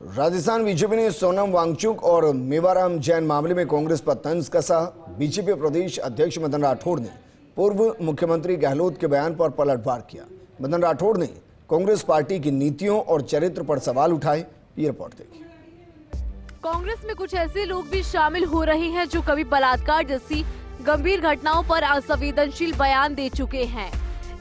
Rajasthan BJP ने सोनम वांगचुक और मेवाराम जैन मामले में कांग्रेस पर तंज कसा। बीजेपी प्रदेश अध्यक्ष मदन राठौड़ ने पूर्व मुख्यमंत्री गहलोत के बयान पर पलटवार किया। मदन राठौड़ ने कांग्रेस पार्टी की नीतियों और चरित्र पर सवाल उठाए। ये रिपोर्ट देखिए। कांग्रेस में कुछ ऐसे लोग भी शामिल हो रहे हैं जो कभी बलात्कार जैसी गंभीर घटनाओं पर असंवेदनशील बयान दे चुके हैं,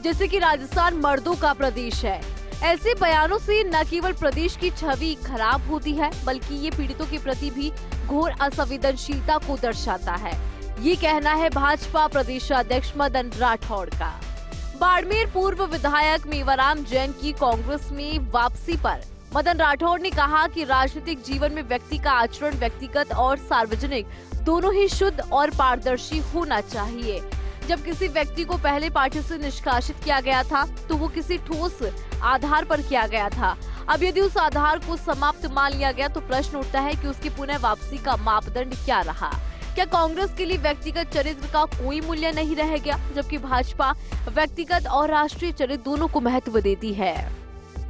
जैसे कि राजस्थान मर्दों का प्रदेश है। ऐसे बयानों से न केवल प्रदेश की छवि खराब होती है, बल्कि ये पीड़ितों के प्रति भी घोर असंवेदनशीलता को दर्शाता है। ये कहना है भाजपा प्रदेशाध्यक्ष मदन राठौड़ का। बाड़मेर पूर्व विधायक मेवाराम जैन की कांग्रेस में वापसी पर मदन राठौड़ ने कहा कि राजनीतिक जीवन में व्यक्ति का आचरण व्यक्तिगत और सार्वजनिक दोनों ही शुद्ध और पारदर्शी होना चाहिए। जब किसी व्यक्ति को पहले पार्टी से निष्कासित किया गया था तो वो किसी ठोस आधार पर किया गया था। अब यदि उस आधार को समाप्त मान लिया गया तो प्रश्न उठता है कि उसकी पुनः वापसी का मापदंड क्या रहा। क्या कांग्रेस के लिए व्यक्तिगत चरित्र का कोई मूल्य नहीं रह गया, जबकि भाजपा व्यक्तिगत और राष्ट्रीय चरित्र दोनों को महत्व देती है।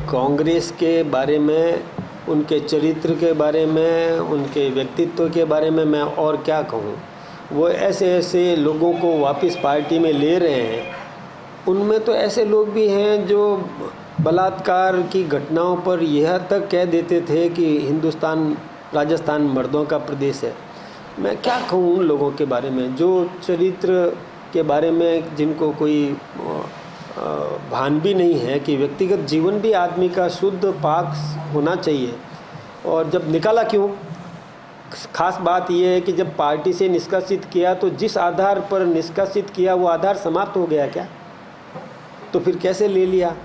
कांग्रेस के बारे में, उनके चरित्र के बारे में, उनके व्यक्तित्व के बारे में मैं और क्या कहूँ। वो ऐसे लोगों को वापस पार्टी में ले रहे हैं। उनमें तो ऐसे लोग भी हैं जो बलात्कार की घटनाओं पर यह तक कह देते थे कि राजस्थान मर्दों का प्रदेश है। मैं क्या कहूँ उन लोगों के बारे में जो चरित्र के बारे में जिनको कोई भान भी नहीं है कि व्यक्तिगत जीवन भी आदमी का शुद्ध पाक होना चाहिए। और जब निकाला क्यों? खास बात यह है कि जब पार्टी से निष्कासित किया तो जिस आधार पर निष्कासित किया वो आधार समाप्त हो गया क्या? तो फिर कैसे ले लिया?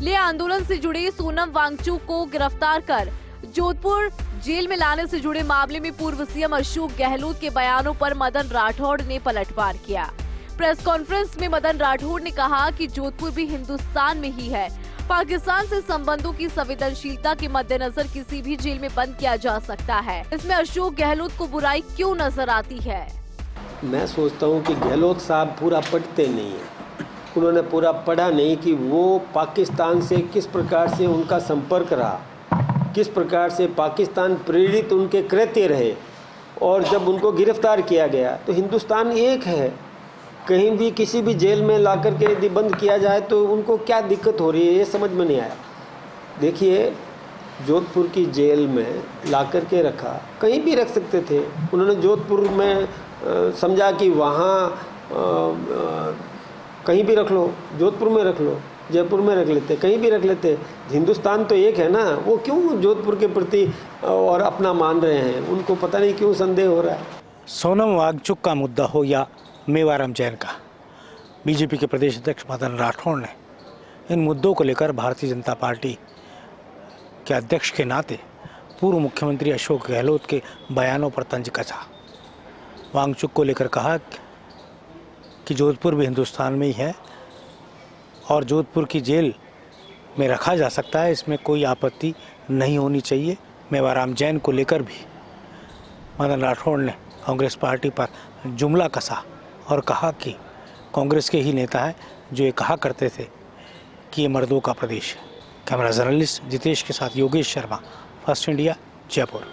ले आंदोलन से जुड़े सोनम वांगचुक को गिरफ्तार कर जोधपुर जेल में लाने से जुड़े मामले में पूर्व सीएम अशोक गहलोत के बयानों पर मदन राठौड़ ने पलटवार किया। प्रेस कॉन्फ्रेंस में मदन राठौड़ ने कहा कि जोधपुर भी हिंदुस्तान में ही है। पाकिस्तान से संबंधों की संवेदनशीलता के मद्देनजर किसी भी जेल में बंद किया जा सकता है। इसमें अशोक गहलोत को बुराई क्यों नजर आती है? मैं सोचता हूँ कि गहलोत साहब पूरा पढ़ते नहीं है। उन्होंने पूरा पढ़ा नहीं कि वो पाकिस्तान से किस प्रकार से उनका संपर्क रहा, किस प्रकार से पाकिस्तान प्रेरित उनके कृत्य रहे। और जब उनको गिरफ्तार किया गया तो हिंदुस्तान एक है। कहीं भी किसी भी जेल में ला कर के यदि बंद किया जाए तो उनको क्या दिक्कत हो रही है, ये समझ में नहीं आया। देखिए, जोधपुर की जेल में ला कर के रखा, कहीं भी रख सकते थे। उन्होंने जोधपुर में समझा कि वहाँ कहीं भी रख लो, जोधपुर में रख लो, जयपुर में रख लेते, कहीं भी रख लेते। हिंदुस्तान तो एक है ना। वो क्यों जोधपुर के प्रति और अपना मान रहे हैं? उनको पता नहीं क्यों संदेह हो रहा है। सोनम वांगचुक का मुद्दा हो या मेवाराम जैन का, बीजेपी के प्रदेश अध्यक्ष मदन राठौड़ ने इन मुद्दों को लेकर भारतीय जनता पार्टी के अध्यक्ष के नाते पूर्व मुख्यमंत्री अशोक गहलोत के बयानों पर तंज कसा। वांगचुक को लेकर कहा कि जोधपुर भी हिंदुस्तान में ही है और जोधपुर की जेल में रखा जा सकता है, इसमें कोई आपत्ति नहीं होनी चाहिए। मेवाराम जैन को लेकर भी मदन राठौड़ ने कांग्रेस पार्टी पर जुमला कसा और कहा कि कांग्रेस के ही नेता हैं जो ये कहा करते थे कि ये मर्दों का प्रदेश है। कैमरा जर्नलिस्ट जितेश के साथ योगेश शर्मा, फर्स्ट इंडिया, जयपुर।